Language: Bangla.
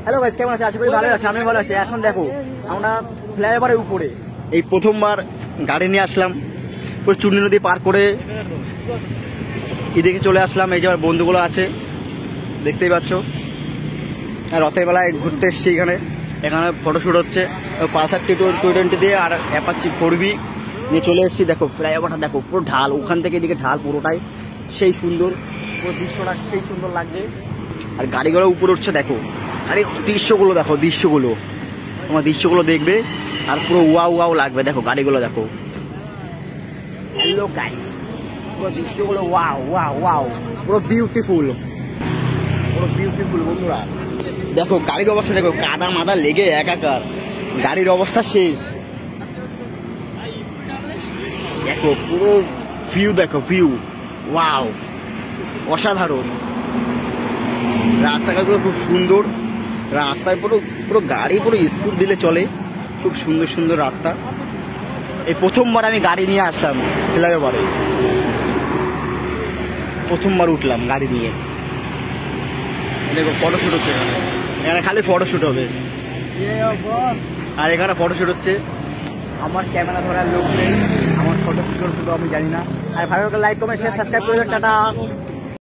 হ্যালো গাইস, কেমন আছে? আশা করি ভালো আছে, আমি ভালো আছি। এখন দেখো আমরা ফ্লাইওভারের উপরে এই প্রথমবার গাড়ি নিয়ে আসলাম, পুরো চূর্ণী নদী পার করে এদিকে চলে আসলাম। এই যে আমার বন্ধুগুলো আছে, দেখতেই পাচ্ছ। রথের বেলায় ঘুরতে এসছি এখানে, এখানে ফটোশ্যুট হচ্ছে। পালসার 220 দিয়ে আর অ্যাপাচি 4B নিয়ে চলে এসেছি। দেখো ফ্লাইওভারটা দেখো, পুরো ঢাল, ওখান থেকে এদিকে ঢাল, পুরোটাই সেই সুন্দর, পুরো দৃশ্যটা সেই সুন্দর লাগছে। আর গাড়িগুলো উপরে উঠছে, দেখো। আরে দৃশ্যগুলো দেখো, দৃশ্যগুলো তোমার দৃশ্যগুলো দেখবে আর পুরো ওয়াও ওয়াও লাগবে। দেখো গাড়িগুলো দেখো। হ্যালো গাইস, পুরো দৃশ্যগুলো ওয়াও ওয়াও ওয়াও, পুরো বিউটিফুল, পুরো বিউটিফুল বন্ধুরা। দেখো গাড়ির অবস্থা দেখো, কাদা মাদা লেগে একাকার, গাড়ির অবস্থা শেষ। দেখো পুরো ভিউ, দেখো ভিউ, ওয়াও, অসাধারণ। রাস্তাঘাটগুলো খুব সুন্দর, রাস্তায় পুরো পুরো গাড়ি পুরো স্পিড দিলে চলে, খুব সুন্দর সুন্দর রাস্তা। এই প্রথমবার আমি গাড়ি নিয়ে আসলাম ফ্লাইওভারে, প্রথমবার উঠলাম গাড়ি নিয়ে। দেখো ফটোশ্যুট হচ্ছে এখানে, এখানে খালি ফটোশ্যুট হবে। আর এখানে ফটোশ্যুট হচ্ছে, আমার ক্যামেরা ধরার লোক নেই, আমার ফটো শুট আমি জানি না। আর ভালো লাইক কমেন্ট শেয়ার সাবস্ক্রাইব করে, টাটা।